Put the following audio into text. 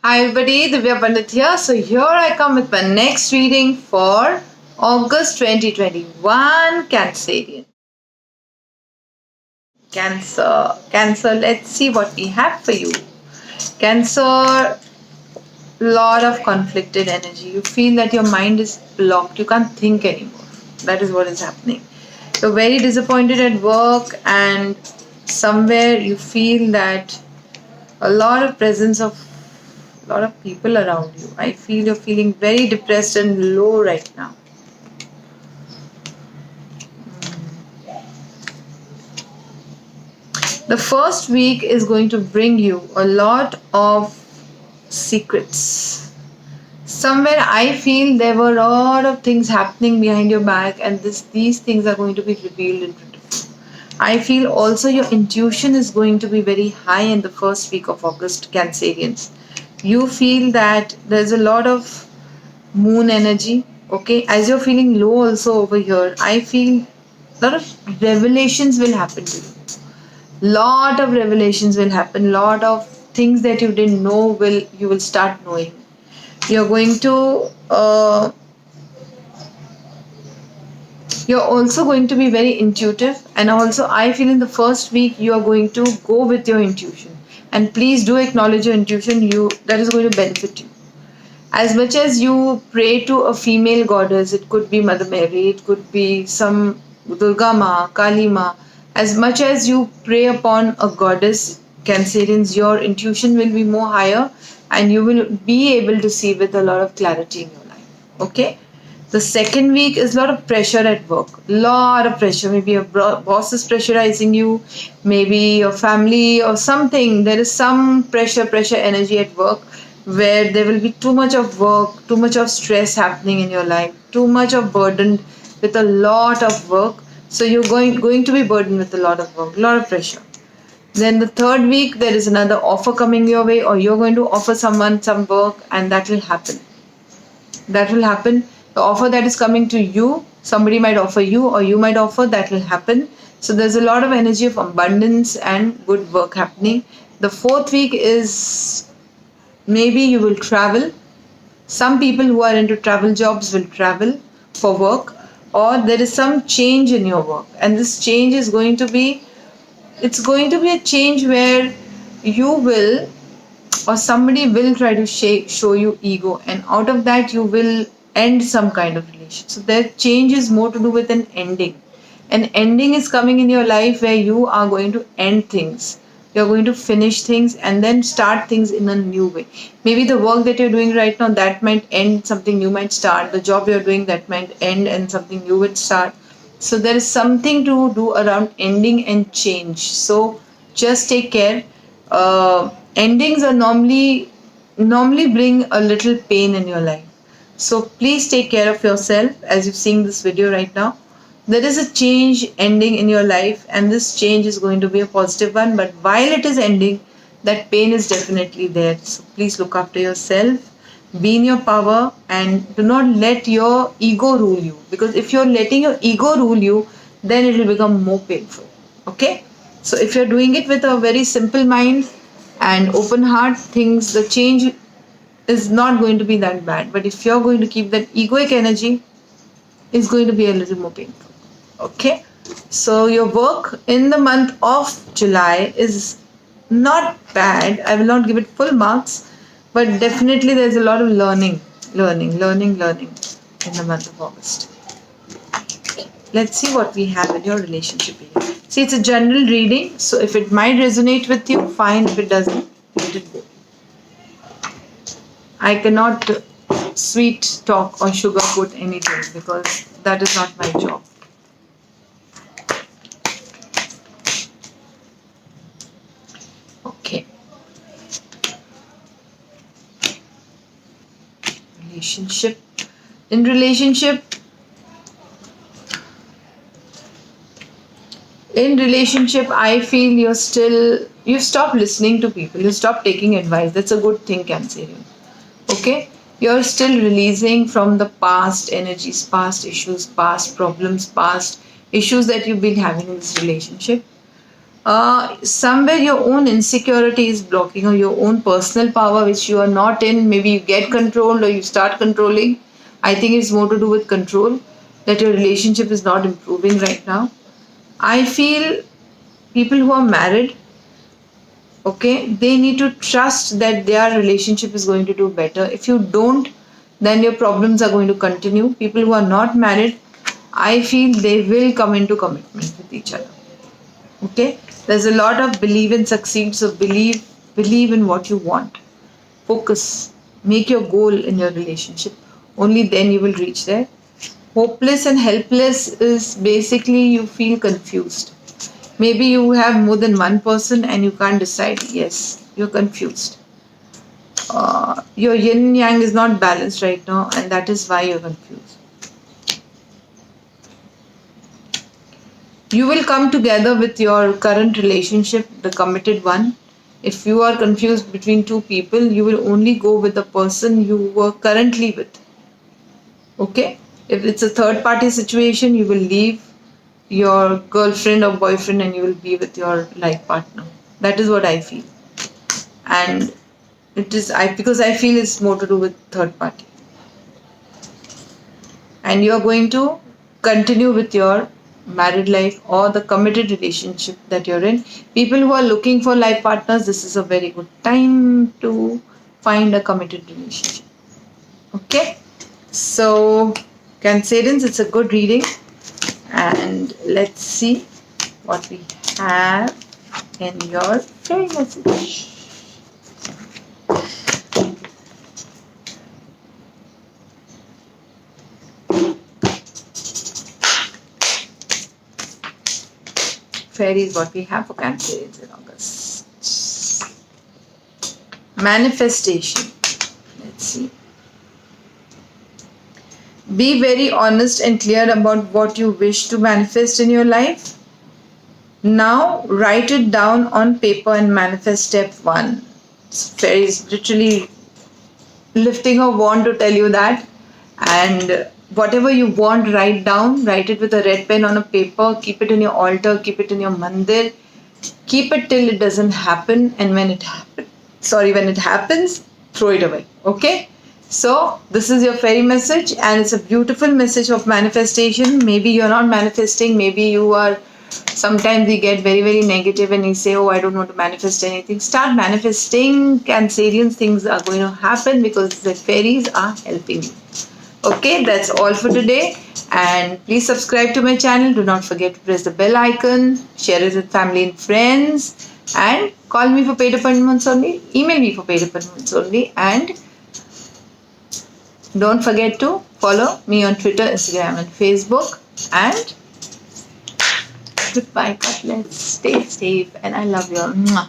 Hi everybody, Divya Pandit here. So here I come with my next reading for August 2021 Cancerian. Cancer, let's see what we have for you. Cancer, lot of conflicted energy. You feel that your mind is blocked, you can't think anymore. That is what is happening. You're very disappointed at work, and somewhere you feel that a lot of presence of a lot of people around you. I feel you're feeling very depressed and low right now. The first week is going to bring you a lot of secrets. Somewhere I feel there were a lot of things happening behind your back, and these things are going to be revealed in front of you. I feel also your intuition is going to be very high in the first week of August, Cancerians. You feel that there's a lot of moon energy. Okay, as you're feeling low also over here, I feel a lot of revelations will happen to you. Lot of revelations will happen. Lot of things that you didn't know you will start knowing. You're going to you're also going to be very intuitive, and also I feel in the first week you are going to go with your intuition, and please do acknowledge your intuition. You That is going to benefit you. As much as you pray to a female goddess, it could be Mother Mary, it could be some Durga Ma, Kali Ma. As much as you pray upon a goddess, Cancerians, your intuition will be more higher, and you will be able to see with a lot of clarity in your life. Okay? The second week is a lot of pressure at work. Lot of pressure. Maybe your boss is pressurizing you. Maybe your family or something. There is some pressure energy at work, where there will be too much of work, too much of stress happening in your life, too much of burden with a lot of work. So you're going to be burdened with a lot of work, a lot of pressure. Then the third week there is another offer coming your way, or you're going to offer someone some work, and that will happen. That will happen. The offer that is coming to you, somebody might offer you, or you might offer, that will happen. So there's a lot of energy of abundance and good work happening. The fourth week is maybe you will travel. Some people who are into travel jobs will travel for work, or there is some change in your work, and this change is going to be, it's going to be a change where you will, or somebody will try to show you ego, and out of that you will end some kind of relation. So that change is more to do with an ending. An ending is coming in your life where you are going to end things. You're going to finish things and then start things in a new way. Maybe the work that you're doing right now, that might end, something new might start. The job you're doing, that might end and something new would start. So there is something to do around ending and change. So just take care. Endings are normally bring a little pain in your life. So please take care of yourself as you're seeing this video right now. There is a change ending in your life, and this change is going to be a positive one. But while it is ending, that pain is definitely there. So please look after yourself, be in your power, and do not let your ego rule you. Because if you're letting your ego rule you, then it will become more painful. Okay? So if you're doing it with a very simple mind and open heart, the change is not going to be that bad. But if you're going to keep that egoic energy, it's going to be a little more painful. Okay, so your work in the month of July is not bad. I will not give it full marks, but definitely there's a lot of learning in the month of August. Let's see what we have in your relationship here. See, it's a general reading, so if it might resonate with you, fine. If it doesn't, let it go. I cannot sweet talk or sugarcoat anything, because that is not my job. Okay. Relationship. In relationship, I feel you've stopped listening to people. You stopped taking advice. That's a good thing, Cancerian. Okay? You're still releasing from the past energies, past issues, past problems, past issues that you've been having in this relationship. Somewhere your own insecurity is blocking, or your own personal power which you are not in. Maybe you get controlled or you start controlling. I think it's more to do with control, that your relationship is not improving right now. I feel people who are married, okay, they need to trust that their relationship is going to do better. If you don't, then your problems are going to continue. People who are not married, I feel they will come into commitment with each other. Okay, there's a lot of believe and succeed. So believe in what you want. Focus, make your goal in your relationship. Only then you will reach there. Hopeless and helpless is basically you feel confused. Maybe you have more than one person and you can't decide. Yes, you're confused. Your yin yang is not balanced right now, and that is why you're confused. You will come together with your current relationship, the committed one. If you are confused between two people, you will only go with the person you were currently with. Okay? If it's a third party situation, you will leave your girlfriend or boyfriend and you will be with your life partner. That is what I feel. And it is because I feel it's more to do with third party. And you are going to continue with your married life or the committed relationship that you're in. People who are looking for life partners, this is a very good time to find a committed relationship. Okay, so Cancerians, it's a good reading, and let's see what we have in your fairy message. Fairies, what we have for Cancerians in August. Manifestation. Let's see. Be very honest and clear about what you wish to manifest in your life. Now write it down on paper and manifest step 1. Fairies literally lifting a wand to tell you that. And whatever you want, write down. Write it with a red pen on a paper. Keep it in your altar. Keep it in your mandir. Keep it till it doesn't happen. And when it happens, throw it away. Okay? So this is your fairy message, and it's a beautiful message of manifestation. Maybe you're not manifesting. Maybe you are. Sometimes we get very, very negative and we say, oh, I don't want to manifest anything. Start manifesting. Cancerians, things are going to happen because the fairies are helping you. Okay, that's all for today. And please subscribe to my channel. Do not forget to press the bell icon. Share it with family and friends. And call me for paid appointments only. Email me for paid appointments only. And don't forget to follow me on Twitter, Instagram and Facebook. And goodbye, God bless. Stay safe, and I love you all. Mwah.